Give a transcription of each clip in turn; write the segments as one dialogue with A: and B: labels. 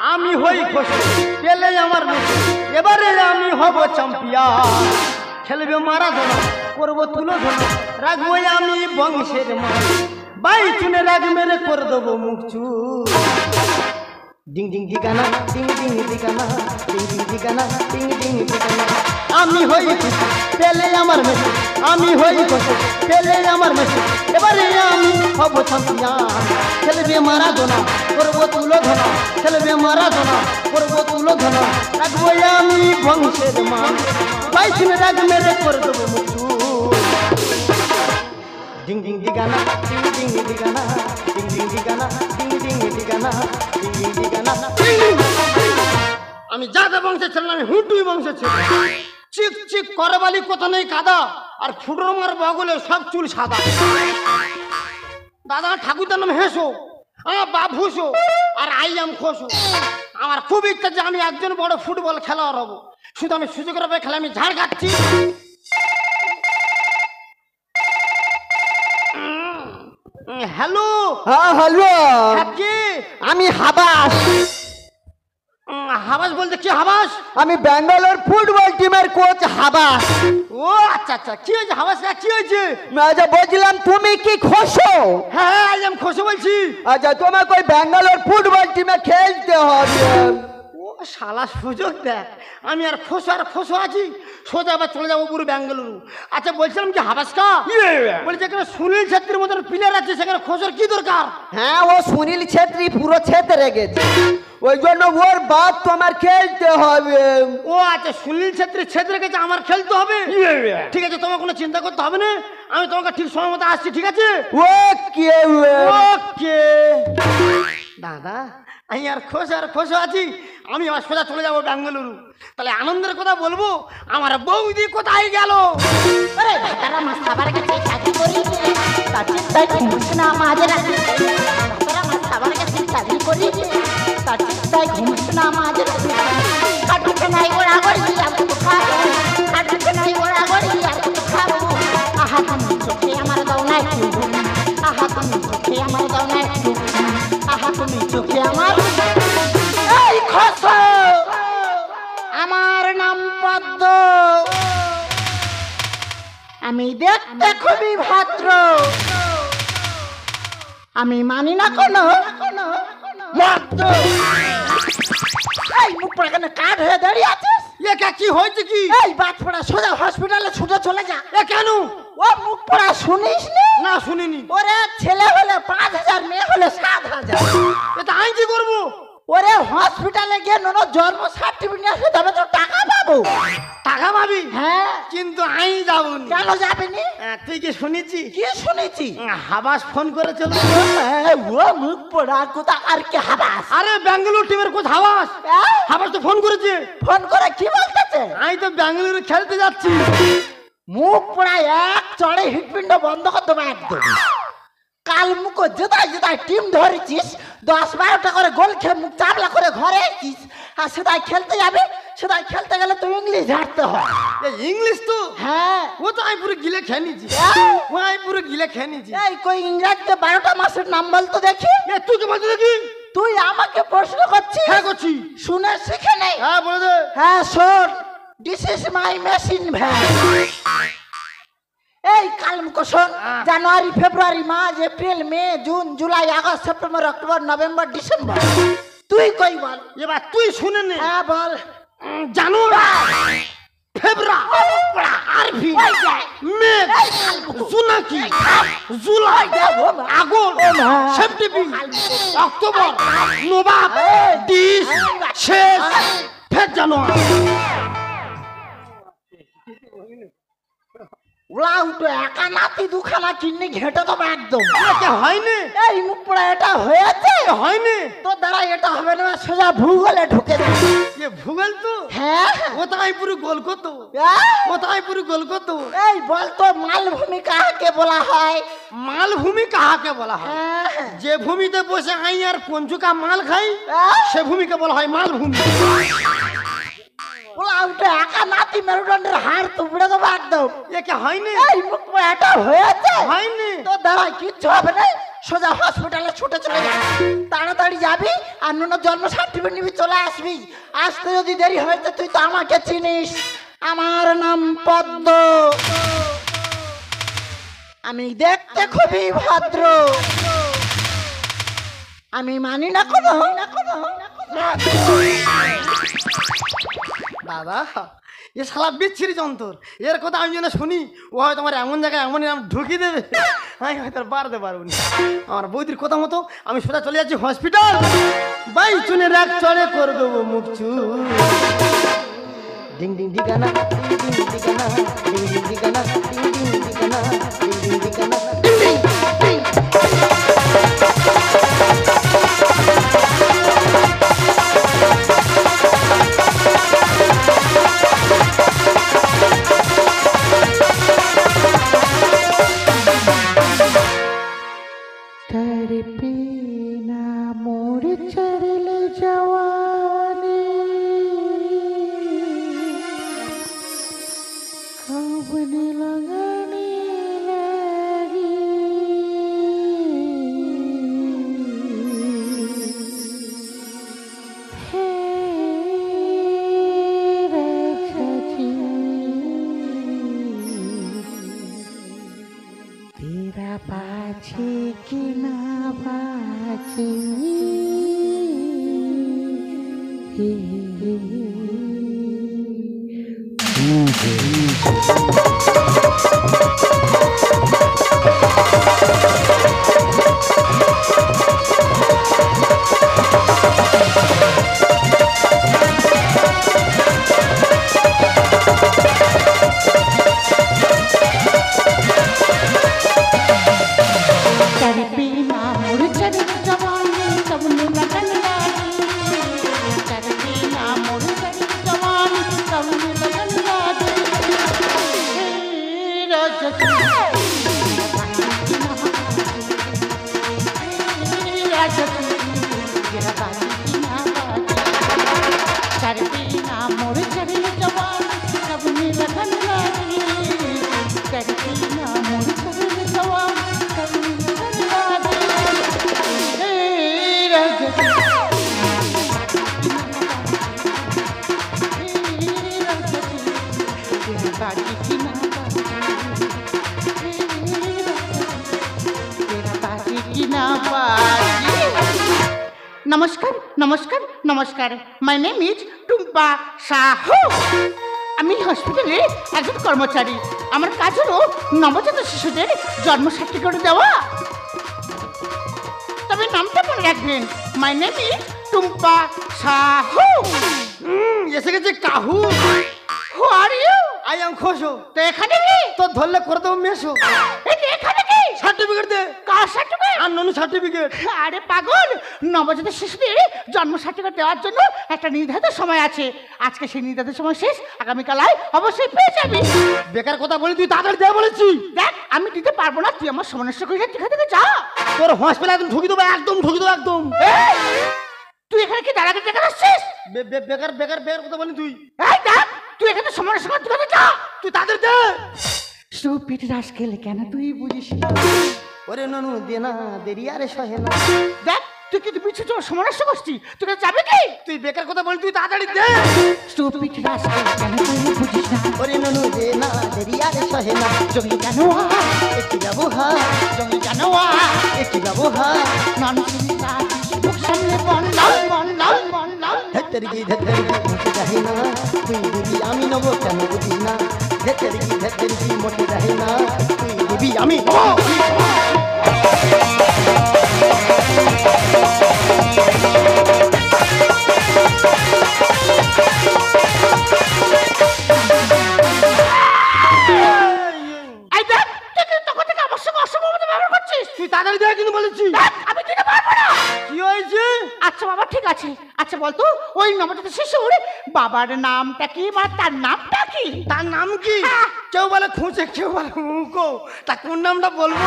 A: আমি হই খুশি পেলে আমার মেসি, এবারে আমি হব চ্যাম্পিয়ন। খেলবে মারাদোনা, করবো তুলোধনা, রাখবো আমি বংশের মান। বাই চুনে রাগ মেরে করে দেবো মুখ চুপ। ডিং ডিং ঠিকানা, ডিং ডিং ঠিকানা, ডিং ডিং ঠিকানা, ডিং ডিং ঠিকানা। আমি হই খুশি পেলে আমার মেসি, আমি হই খুশি পেলে আমার মেসি, এবারে আমি হব চ্যাম্পিয়ন। খেলবে মারাদোনা, করবো তুলোধনা, খেলবে মারাদোনা, করবো তুলোধনা, রাখবো আমি বংশের মান। বাই চুনে রাগ মেরে করে দেবো মুখ চুপ। ডিং ডিং ঠিকানা, ডিং ডিং ঠিকানা, ডিং ডিং ঠিকানা, ডিং ডিং ঠিকানা, ডিং ডিং ঠিকানা। আমি যাদব বংশের ছেলে, আমি হুটুই বংশের ছেলে। চিক চিক করে বালি কোথা নেই কাদা, আর ফুটোর মার বগলে সব চুল সাদা। দাদা ঠাকুরদার নাম হেসো, আমার বাপ হুসো, আর আই এম খোসো। আমার খুব ইচ্ছা যে আমি একজন বড় ফুটবল খেলোয়াড় হব, শুধু আমি সুযোগের অভাবে খেলে আমি ঝাড় খাচ্ছি। হ্যালো।
B: হ্যাঁ হ্যালো,
A: কে?
B: আমি হাবাস।
A: হাবাস বলতে কি হাবাস?
B: আমি ব্যাঙ্গালোর ফুটবল টিমের কোচ হাবাস।
A: ও আচ্ছা আচ্ছা, কি হয়েছে হাবাস? কি হয়েছে?
B: আচ্ছা বলছিলাম তুমি কি খোসো?
A: হ্যাঁ আই এম খোসো বলছি।
B: আচ্ছা তোমাকে ওই ব্যাঙ্গালোর ফুটবল টিমে খেলতে হবে।
A: ও শালা সুযোগ দেখ, আমি আর খোসো আছি, সোজা আবার চলে যাবো পুরো ব্যাঙ্গালুরু। আচ্ছা বলছিলাম কি হাবাসকা বলছে এখানে সুনীল ছেত্রীর মতন প্লেয়ার আছে, সেখানে খোসর কি দরকার?
B: হ্যাঁ ও সুনীল ছেত্রী পুরো ছেত্রে গেছে, ওই জন্য ওর বাদ তোমার খেলতে হবে।
A: ও আচ্ছা, সুনীল ছেত্রে গেছে, আমার খেলতে হবে। ঠিক আছে, তোমার কোনো চিন্তা করতে হবে না, আমি তোমাকে ঠিক সময় মতো আসছি। ঠিক আছে
B: ওকে
A: ওকে। দাদা আমি আর খোসো আছি, আমি আবার সোজা চলে যাবো ব্যাঙ্গালুরু। তাহলে আনন্দের কথা বলবো, আমার বৌদি কোথায় গেল?
C: আরে ভাতারা মাছ খাবার কাছে চাকরি করি, তার চিন্তায় ঘুমছে না আমাদের। ভাতারা মাছ খাবার কাছে চাকরি করি, তার চিন্তায় ঘুমছে না আমাদের। কাটুকে নাই ওরা করি আর তো খাবো, কাটুকে নাই ওরা করি আর তো খাবো। আহা তুমি চোখে আমার দাও না একটু, আহা তুমি চোখে আমার দাও না একটু, আহা তুমি চোখে আমার। এই খোসো, আমার নাম পদ্ম, আমি দেখতে খুবই ভদ্র, আমি মানি না কোনো মদ্য। এই মুখ পড়া কেন কাঠ হয়ে দাঁড়িয়ে আছিস?
A: কি হয়েছে কি?
C: এই বাদ পড়া, সোজা হসপিটালে ছুটে চলে যা।
A: কেন?
C: ও মুখ পড়া শুনিস
A: না শুনিনি।
C: ওরে ছেলে হলে 5,000, মেয়ে হলে 7,000।
A: এটা আমি কি করবো?
C: ওরে হসপিটালে গিয়ে নো জন্ম সার্টিফিকেট আসে, তবে তো টাকা পাবো।
A: টাকা পাবি?
C: হ্যাঁ।
A: কিন্তু আমি যাবো।
C: কেন যাবেনি?
A: তুই কি শুনেছি?
C: কি শুনেছি?
A: হাবাস ফোন করেছিল।
C: ও মুখ পড়া কোথা আর কি হাবাস?
A: আরে ব্যাঙ্গালোর টিমের কোচ হাবাস, হাবাস তো ফোন করেছে।
C: ফোন করে কি বলতেছে?
A: আমি তো ব্যাঙ্গালোরে খেলতে যাচ্ছি।
C: মুখ পড়া এক চড়ে হৃৎপিণ্ড বন্ধ করে দেবো একদম। কাল মুখ যেদাই টিম ধরেছিস, 10-12টা করে গোল খেয়ে মুখ চাপলা করে ঘরে এসেছিস, আর সেটাই খেলতে যাবে। সেটাই খেলতে গেলে তো ইংলিশ ঝাড়তে হয়।
A: ইংলিশ তো
C: হ্যাঁ,
A: ও তো আমি পুরো গিলে খেয়ে নিয়েছি। ও আমি পুরো গিলে খেয়ে নিয়েছি।
C: এই কই ইংরাজিতে 12টা মাসের নাম বলতো দেখি।
A: তুই কে বলতে দেখি?
C: তুই আমাকে প্রশ্ন করছিস?
A: হ্যাঁ করছি।
C: শুনে শিখে নেই।
A: হ্যাঁ বলে দে।
C: হ্যাঁ শোন, this is my machine van. এই কালমুখো শোন, January, February, March, April, May, June, July, August, September, October, November, December. তুই কই বল।
A: এবার তুই শুনে নে।
C: হ্যাঁ বল।
A: জানুয়ারি, ফেব্রুয়ারি, আরবি, মে, জুনাকি, July, August, September, October, November, ডিস, শেষ, ফের জানুয়ারি।
C: ওলা উঠো, একা নাতি দুখানা কিডনি ঘেটে দেবো একদম।
A: এটা হয়নি।
C: এই মুখ পড়া এটা হয়েছে?
A: হয়নি
C: তো দাঁড়া, এটা হবে না, সোজা ভূগোলে ঢুকে যাবে।
A: এ ভূগোল তো।
C: হ্যাঁ,
A: ও তো আমি পুরো গোল করতো। ও তো আমি পুরো গোল করতো।
C: এই বলতো মালভূমি কাকে বলা হয়?
A: মালভূমি কাহাকে বলা হয়?
C: হ্যাঁ,
A: যে ভূমিতে বসে আই আর পঞ্চুকা মাল খাই, সে ভূমিকে বলা হয় মালভূমি।
C: ওলা উঠে, একা নাতি মেরুদণ্ডের হাড় তুবড়ে দেবো একদম।
A: একে হয়নি।
C: এই মুখ এটা হয়েছে?
A: হয়নি।
C: তো দাঁড়াই, কিচ্ছু হবে না, সোজা হসপিটালে ছুটে চলে যাবি, তাড়াতাড়ি যাবি আর নুনো জন্ম সার্টিফিকেট নিবি, চলে আসবি। আসতে যদি দেরি হয়েছে তুই তো আমাকে চিনিস, আমার নাম পদ্ম, আমি দেখতে খুবই ভদ্র, আমি মানি না কোনো
A: দাদা এ শালা বিচ্ছিরি যন্তর, এর কথা আমি যেন শুনি ও হয়তো আমার এমন জায়গায় এমন ঢুকিয়ে দেবে, আমি হয়তো আর বাড়তে পারবো না। আমার বৌদির কথা মতো আমি সোজা চলে যাচ্ছি হসপিটাল, বাই চুনের এক চড়ে করে দেবো মুখ চু। ডিং ডিং ডিগানা ডিং ডিং ডিগানা ডিং ডিং ডিগানা ডিং ডিং ডিগানা ডিং ডিং ডিগানা ডিং ডিং ডিং।
C: নমস্কার নমস্কার নমস্কার, my name is Tumpa Sahu, আমি হসপিটালে একজন কর্মচারী। আমার কাজ হলো নবজাত শিশুদের জন্ম সার্টিফিকেট দেওয়া, তবে নামটা মনে রাখবেন, my name is Tumpa Sahu.
A: এসে গেছে কাহু।
C: Who are you?
A: I am খোশো।
C: তো এখানে কি?
A: তো ধরলে করে দেবো মেশো।
C: এখানে কি?
A: সার্টিফিকেট দে।
C: কার সার্টিফিকেট?
A: আর ননু সার্টিফিকেট।
C: আরে পাগল, নবজাত শিশুদের জন্ম সার্টিফিকেট দেওয়ার জন্য একটা নির্ধারিত সময় আছে। আজকে সেই নির্ধারিত সময় শেষ, আগামীকাল আয়, অবশ্যই পেয়ে যাবি।
A: বেকার কথা বলি, তুই তাড়াতাড়ি দে বলেছি।
C: দেখ আমি দিতে পারবো না, তুই আমার সমস্যা করে এখান থেকে যা।
A: তোর হসপিটাল একদম ঢুকি দেবো, একদম ঢুকি দেবো একদম।
C: তুই এখানে কি দাঁড়াতে দেখা আসছিস?
A: বেকার বেকার বেকার কথা বলি তুই।
C: এই দেখ, তুই এখানে সমস্যা করে তুই যা,
A: তুই তাদের দে।
C: স্টুপিড রাস্কেল, কেন তুই বুঝিস না?
A: ওরে ননু দে না, দেরি আরে সহে না।
C: দেখ তুই কিন্তু পিছু চোর সমস্যা করছিস, তুই যাবে কি?
A: তুই বেকার কথা বলি, তুই তাড়াতাড়ি দে।
C: স্টুপিড রাস্কেল, কেন তুই বুঝিস না?
A: ওরে ননু দে না, দেরি আরে সহে না।
C: জঙ্গি কেন
A: একটি ব্যবহার,
C: জঙ্গি কেন
A: একটি ব্যবহার।
C: ননসেন্সা মুখ সামনে বন্ডাল বন্ডাল বন্ডাল।
A: ধেত্তেরি কি মোটে যাহে না, তুই দিবি আমি নেবো কেন বুঝিস না। ধেত্তেরি কি মোটে যাহে না, তুই দিবি আমি নেবো।
C: এই দেখ, তুই তখন থেকে আমার সঙ্গে অসম্ভবত ব্যবহার করছিস।
A: তুই তাড়াতাড়ি দে কিন্তু বলেছি।
C: আমি দিতে পারবো না।
A: কি হয়েছে?
C: আচ্ছা বাবা ঠিক আছে, আচ্ছা বলতো ওই নবজাত শিশুর বাবার নামটা কি, বা তার নামটা কি?
A: তার নাম কি? কেউ বলে খুঁজে, কেউ বলে মুখো। তা কোন নামটা বলবো?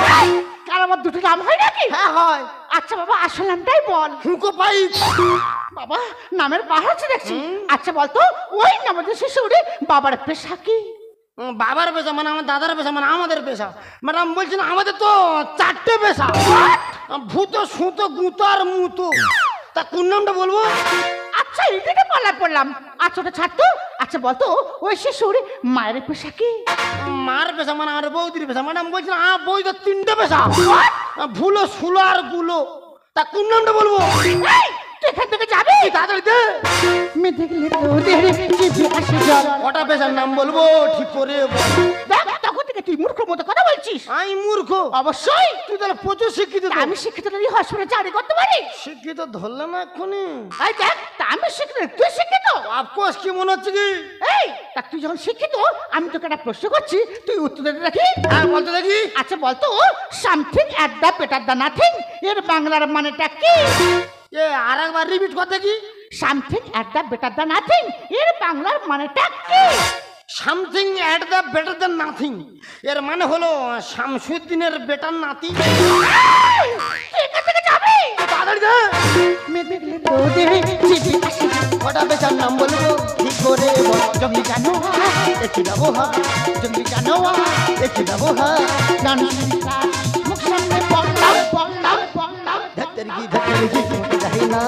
C: কার আমার দুটো নাম হয় নাকি?
A: হ্যাঁ হয়।
C: আচ্ছা বাবা আসল নামটাই বল।
A: হুঁকো পাই।
C: বাবা নামের পাহাড় আছে দেখছি। আচ্ছা বলতো ওই নবজাত শিশুর বাবার পেশা কি?
A: বাবার পেশা মানে আমার দাদার পেশা মানে আমাদের পেশা। ম্যাডাম বলছেন আমাদের তো 4টে পেশা। ভূত সুতো গুতার মুতো। তা কোন নামটা বলবো?
C: আচ্ছা এটাকে পালা পড়লাম। আচ্ছা ওটা ছাড়তো। আচ্ছা বলতো ওই শিশুর মায়ের পেশা কি?
A: মার পেশা মানে আর বৌদির পেশা মানে আমি বলছিলাম বই তো তিনটে পেশা, ভুলো সুলো আর গুলো। তা কোন নামটা বলবো?
C: এই, তুই এখান থেকে যাবি?
A: তাড়াতাড়ি দে।
C: মেয়ে দেখলে তোদের জিভে আসে জল।
A: কটা পেশার নাম বলবো ঠিক করে বল।
C: দেখ তখন থেকে তুই মূর্খ মতো কথা বলছিস।
A: আমি মূর্খ?
C: অবশ্যই।
A: তুই তাহলে প্রচুর শিক্ষিত তো।
C: আমি শিক্ষিত নই, হসপিটালে চাকরি করতে পারি।
A: শিক্ষিত ধরলে না এক্ষুনি।
C: এই দেখ তা আমি শিক্ষিত নই, তুই শিক্ষিত।
A: আফকোর্স, কি মনে হচ্ছে কি?
C: এই তা তুই যখন শিক্ষিত আমি তোকে একটা প্রশ্ন করছি, তুই উত্তর দিতে রাখি।
A: হ্যাঁ বলতে দেখি।
C: আচ্ছা বলতো something at the better the nothing এর বাংলার মানেটা কি?
A: এ আর একবার রিপিট করতে কি?
C: Something at the better the nothing এর বাংলার মানেটা কি?
A: Something at the better than nothing এর মানে হলো শামসুদ্দিনের বেটার নাতি।
C: তুই এখান থেকে যাবি?
A: তাড়াতাড়ি দে।
C: মেয়ে দেখলে তোদের জিভে আসে জল।
A: কটা পেশার নাম বলবো ঠিক করে বল।
C: জঙ্গলি জানোয়ার,
A: একই ব্যবহার,
C: জঙ্গলি জানোয়ার,
A: একই ব্যবহার।
C: নানা মুখ সামনে পড়লাম পড়লাম পড়লাম।
A: ধত্তরকি মোটে যাই না,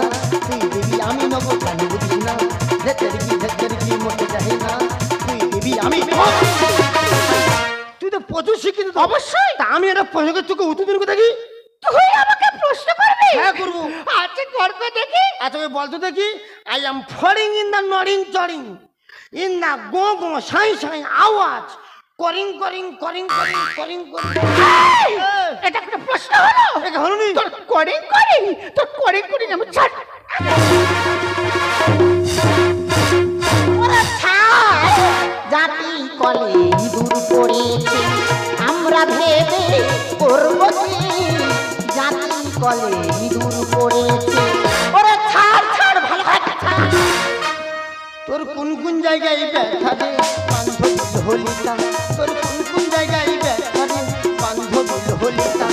A: তুই দেবী আমি নব কেন বুঝিস না। ধত্তরকি মোটে যাই না, তুই দেবী আমি নব। তুই তো প্রচুর শিক্ষিত তো।
C: অবশ্যই।
A: তা আমি একটা প্রশ্নের তোকে উত্তর দিন দেখি।
C: তুই আমাকে প্রশ্ন করবি?
A: হ্যাঁ করবো।
C: আচ্ছা করবে দেখি।
A: আচ্ছা ওই বলতো দেখি। আই এম ফরিং ইন দ্য নরিং চরিং ইন দ্য গো গো সাই সাই আওয়াজ করিং করিং করিং করিং করিং করিং।
C: এই, এটা একটা প্রশ্ন হলো?
A: এটা হলো নি?
C: তোর করিং করিং, তোর করিং করিং আমি ছাড়। ওরা ছাড়, জাতি কলে দূর পড়েছে আমরা ভেবে করবো কি, জাতি কলে দূর পড়েছে। ওরা ছাড় ছাড় ভালো করে ছাড়।
A: তোর কোন কোন জায়গায় ব্যথা রে বান্ধবী হলিতা, তোর কোন কোন জায়গায় ব্যথা রে বান্ধবী হলিতা।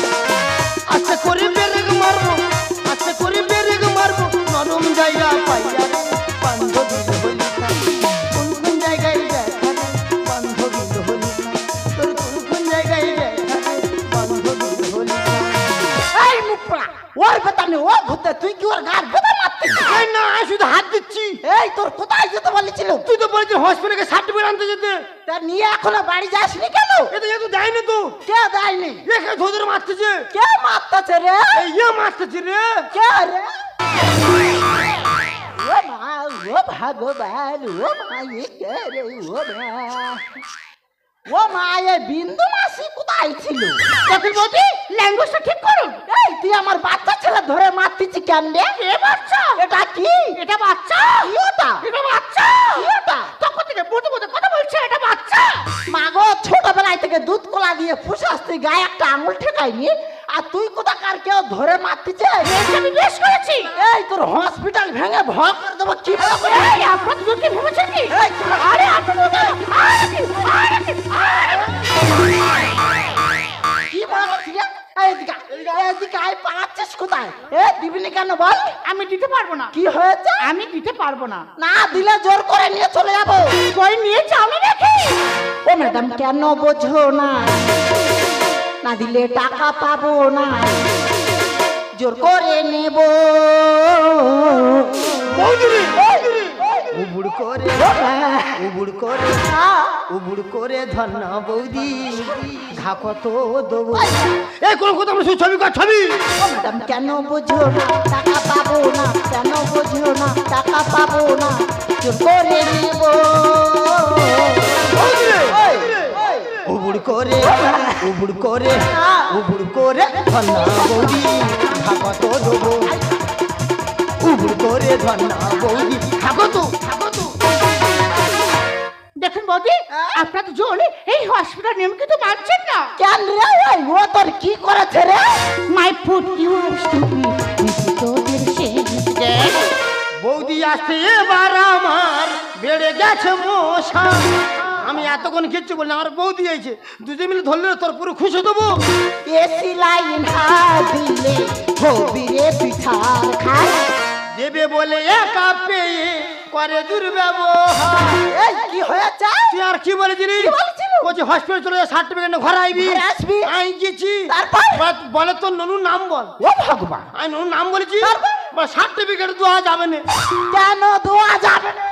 A: আচ্ছা করে বেরেগ মারবো, আচ্ছা করে বেরেগ মারবো নরম জায়গা পাইয়া রে বান্ধবী হলিতা। কোন কোন জায়গায় ব্যথা রে বান্ধবী হলিতা, তোর কোন কোন জায়গায় ব্যথা রে বান্ধবী হলিতা।
C: এই মুখ পোড়া, ওর কথা নেই, ও ভূতে, তুই কি ওর গার ভেতর মারছিস?
A: এই না আমি শুধু হাত দিচ্ছি।
C: এই তোর কোথায় যেতে বলেছিল?
A: তুই তো বলছিস হসপিটালে সার্টিফিকেট আনতে যেতে।
C: তা নিয়ে এখনো বাড়ি যাসনি কেন?
A: এটা যেহেতু দেয়নি তো
C: কে দেয়নি?
A: এখানে ধরে মারতেছে।
C: কে মারতেছে রে?
A: এই মারতেছে রে।
C: কে রে? ও মা, ও ভগবান, ও মা, এ কে রে? ও মা, এ বিন্দু মাসি কোথায় ছিল? দেখুন বৌদি, ল্যাঙ্গুয়েজটা ঠিক করুন। এই তুই আমার বাচ্চা ছেলে ধরে মারতিছি কেন রে? এ বাচ্চা? এটা কি? এটা বাচ্চা? কি ওটা? এটা বাচ্চা? কি ওটা? তখন থেকে বলতে বলতে কথা বলছে এটা বাচ্চা। মাগো, ছোটবেলায় থেকে দুধ কলা দিয়ে ফুসাস্তি গায়ে একটা আঙুল ঠেকাইনি, আর তুই কোথাকার কেউ ধরে মারতিছে? আমি বেশ করেছি। এই তোর হসপিটাল ভেঙে ভয় করে দেবো। কি এই আপনার দুধ কি ভেবেছেন কি? আরে আপনার কি বলছিস? এদিকে আয়, পাচ্ছিস কোথায়? এ দিবিনি কেন বল? আমি দিতে পারবো না। কি হয়েছে? আমি দিতে পারবো না। না দিলে জোর করে নিয়ে চলে যাবো। কই নিয়ে যাও না দেখি। ও ম্যাডাম কেন বোঝো না, না দিলে টাকা পাবো না, জোর করে নেব।
A: উবুড় করে উবুড় করে উবুড় করে ধন্না বৌদি ঘা কত দেবো। এই কোন কথা আমরা ছবি কর ছবি।
C: ম্যাডাম কেন বোঝো না, টাকা পাবো না, কেন বোঝো না, টাকা পাবো না, জোর করে নেব।
A: উবুড় করে উবুড় করে উবুড় করে ধন্না বৌদি ঘা কত দেবো। উবুড় করে ধন্না বৌদি ঘা কত।
C: দেখুন বৌদি, আপনার দুজন এই হসপিটাল নিয়ম কিন্তু মানছেন না।
B: কেন রে? ওই ও তোর কি করেছে রে?
C: My food you are stupid, তোদের শেষ।
A: বৌদি আসছে এবার আমার বেড়ে গেছে মশা। আমি এতক্ষণ কিচ্ছু বলি আমার বৌদি আইছে, দুজন মিলে ধরলে তোর পুরো খুশি দেবো।
C: এসি লাইন হাত দিলে হবি রে পিঠার খাই।
A: দেবে বলে একা পেয়ে করে দুর্ব্যবহার।
B: এই কি হয়েছে?
A: তুই আর কি বলেছিলি?
C: বলছিল
A: বলছি হসপিটাল চলে যা, সার্টিফিকেট ঘরে আইবি।
B: ঘরে আসবি?
A: আমি গেছি।
B: তারপর?
A: বলে তোর ননুর নাম বল।
B: ও ভগবান,
A: আমি ননুর নাম বলেছি।
B: তারপর?
A: সার্টিফিকেট দেওয়া যাবে না,
B: কেন দেওয়া যাবে না?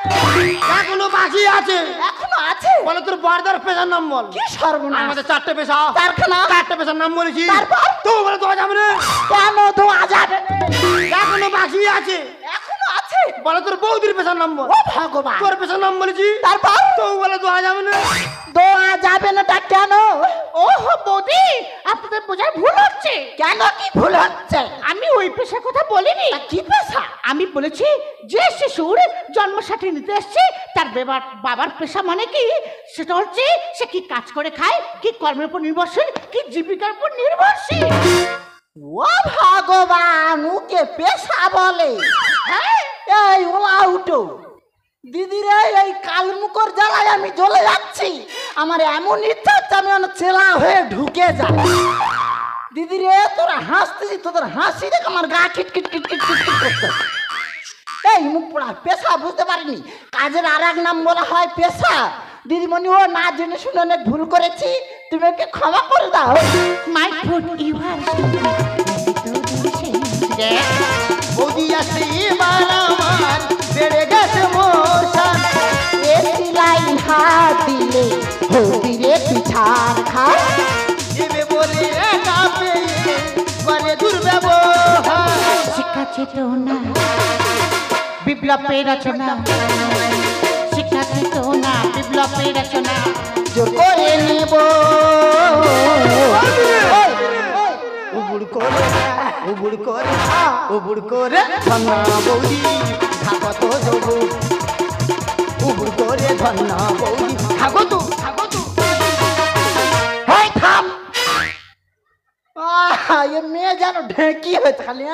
A: এখনো বাকি আছে।
B: এখনো আছে?
A: বলে তোর বর্দার পেশার নাম বল।
B: কি সর্বনাশ!
A: আমাদের 4টে পেশা,
B: কারখানা?
A: 4টে পেশার নাম বলেছি।
B: তারপর?
A: তো বলে দেওয়া যাবে না,
B: কেন দেওয়া যাবে না?
A: এখনো বাকি আছে।
B: এখনো আছে?
A: বলে তোর বৌদির পেশার নাম বল।
B: ও ভগবান!
A: তোর পেশার নাম বলেছি।
B: তারপর?
A: তো বলে দেওয়া যাবে না।
B: দেওয়া যাবে না তা কেন?
C: ওহো বৌদি, আপনাদের বোঝার ভুল হচ্ছে।
B: কেন কি ভুল হচ্ছে?
C: আমি ওই পেশার কথা বলিনি।
B: তা কি পেশা?
C: আমি বলেছি যে শিশুর জন্ম সার্টিফিকেট নিতে এসছে তার বাবার পেশা মানে কি, সেটা হচ্ছে সে কি কাজ করে খায়, কি কর্মের উপর নির্ভরশীল, কি জীবিকার উপর নির্ভরশীল।
B: ও ভগবান, ওকে পেশা বলে?
C: হ্যাঁ,
B: এই ওলা উঠো দিদিরে, এই কালমুকর জ্বালায় আমি জ্বলে যাচ্ছি। আমার এমন ইচ্ছা হচ্ছে আমি চেলা হয়ে ঢুকে যাই। দিদিরে, তোরা হাসতেছি, তোদের হাসি দেখ আমার গা খিটখিট খিটখিট খিটখিট করতে। এই মুখ পড়া পেশা বুঝতে পারিনি, কাজের আর এক নাম বলা হয় পেশা। দিদিমণি, ও না জেনে শুনে অনেক ভুল করেছি, তুমি ওকে ক্ষমা করে দাও।
C: মাই ফুড ইউ আর
A: বৌদি আসলে এবার আমার বেড়ে গেছে মোশন।
B: এসি লাইন হাত দিলে হদিরে পিঠার খায়।
A: দেবে বলে একা পেয়ে করে দুর্ব্যবহার।
C: শিক্ষা চেতনা বিপ্লবের রচনা, শিক্ষা চেতনা বিপ্লবের রচনা।
B: জোর করে নেব
A: উবুড় করে উবুড় করে উবুড় করে ধন্না বৌদি থাকো তো দেবো। উবুড় করে ধন্না বৌদি থাকো তো থাকো তো।
B: হয় থাম। এ মেয়ে যেন ঢেঁকি হয়েছে খালি।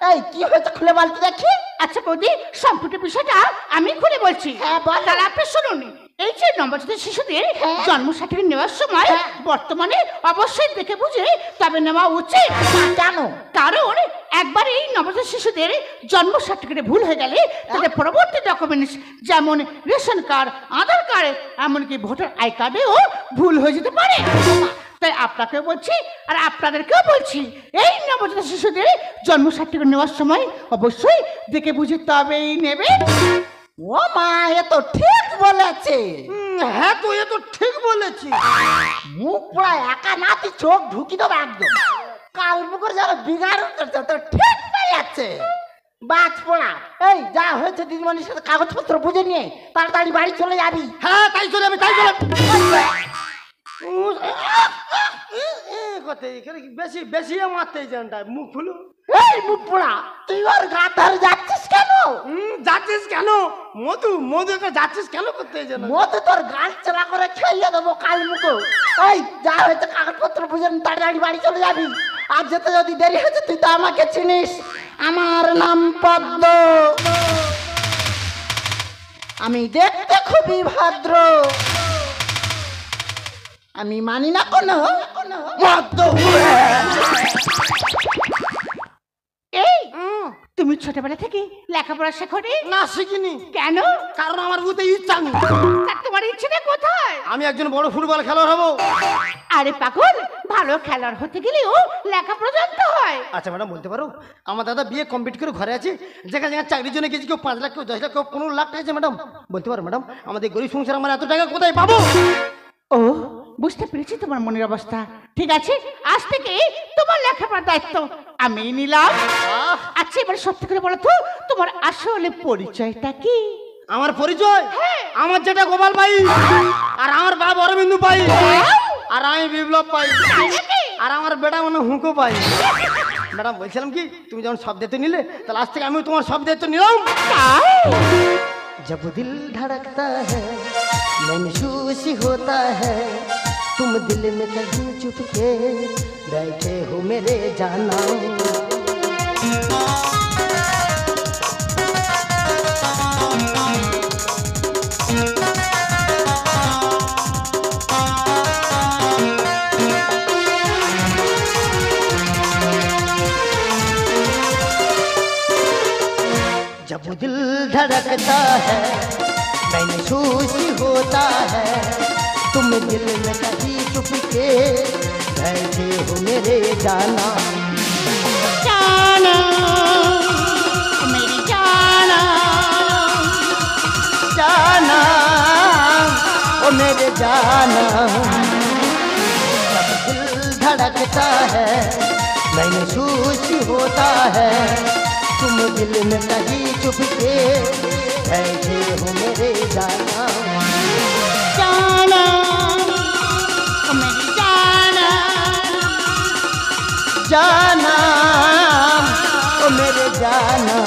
B: এই কি হয়েছে খুলে বলতে দেখি।
C: আচ্ছা বৌদি, সম্পূর্ণ বিষয়টা আমি খুলে বলছি।
B: হ্যাঁ, বল।
C: তাহলে আপনি শুনুন। এই যে নবজাতক শিশুদের জন্ম সার্টিফিকেট নেওয়ার সময় বর্তমানে অবশ্যই দেখে বুঝে তবে নেওয়া উচিত।
B: কেন?
C: কারণ একবার এই নবজাতক শিশুদের জন্ম সার্টিফিকেটে ভুল হয়ে গেলে তাদের পরবর্তী ডকুমেন্টস যেমন রেশন কার্ড, আধার কার্ড, এমনকি ভোটার আই কার্ডেও ভুল হয়ে যেতে পারে। তাই আপনাকেও বলছি আর আপনাদেরকেও বলছি, এই নবজাতক শিশুদের জন্ম সার্টিফিকেট নেওয়ার সময় অবশ্যই দেখে বুঝে তবেই নেবে।
B: ও মা, এ তো ঠিক বলেছে।
A: হ্যাঁ তো এ তো ঠিক বলেছি।
B: মুখ পড়া একা নাতি চোখ ঢুকি দেবো একদম। কালমুকর যারা বিগাড় করছে তো ঠিক বলেছে। বাজ পড়া, এই যা হয়েছে দিদিমণির সাথে কাগজপত্র বুঝে নিয়ে তাড়াতাড়ি বাড়ি চলে যাবি।
A: হ্যাঁ তাই চলে যাবে, তাই চলে বেশি বেশি মারতে জানটা মুখ খুলো।
B: এই মুখ পড়া, তুই ওর গা ধরে যাচ্ছিস কেন?
A: যাচ্ছিস কেন? মধু মধুকে যাচ্ছিস কেন করতে জানো?
B: মতো তোর গাছ চালা করে খেয়ে দেবো কালমুকো। এই যা হয়েছে কাগজপত্র বুঝে নিয়ে তাড়াতাড়ি বাড়ি চলে যাবি। আর যেতে যদি দেরি হয়েছে তুই তো আমাকে চিনিস, আমার নাম পদ্ম। আমি দেখতে খুবই ভদ্র, আমি মানি না কোনো মদ্য।
C: এই তুমি ছোটবেলা থেকে লেখাপড়া শেখনি?
A: না শিখিনি।
C: কেন?
A: কারণ আমার বুঝতে ইচ্ছা নেই।
C: তা তোমার ইচ্ছেটা কোথায়?
A: আমি একজন বড় ফুটবল খেলোয়াড় হব।
C: আরে পাগল, ভালো খেলোয়াড় হতে গেলেও লেখাপড়া জানতে হয়।
A: আচ্ছা ম্যাডাম বলতে পারো, আমার দাদা বিয়ে কমপ্লিট করে ঘরে আছে, যেখানে যেখানে চাকরির জন্য গেছি, কেউ 5 লাখ, কেউ 10 লাখ, কেউ 15 লাখ টাকা আছে। ম্যাডাম বলতে পারো ম্যাডাম, আমাদের গরিব সংসার আমরা এত টাকা কোথায় পাবো?
C: ও বুঝতে পেরেছি তোমার মনের অবস্থা। ঠিক আছে, আজ থেকে তোমার লেখাপড়ার দায়িত্ব আমি নিলাম। আচ্ছা এবার সত্যি করে বলো তো, তোমার আসলে পরিচয়টা কি?
A: আমার পরিচয়? আমার যেটা গোপাল পাই, আর আমার বাপ অরবিন্দু পাই, আর আমি বিপ্লব পাই, আর আমার বেটা মনে হুঁকো পাই। ম্যাডাম বলছিলাম কি, তুমি যখন সব দায়িত্ব নিলে, তাহলে আজ থেকে আমি তোমার সব দায়িত্ব নিলাম। जब दिल धड़कता है महसूस होता है, तुम दिल में कहीं चुपके बैठे हो मेरे जाना। जब दिल धड़कता है महसूस होता है तुम दिल में कहीं चुप के बैठे हो मेरे जाना
C: जाना मेरी जाना
A: जाना ओ मेरे जाना जब दिल धड़कता है महसूस होता है तुम दिल में कहीं चुप के बैठे हो मेरे जाना
C: जाना मेरी जाना
A: जाना ओ मेरे जाना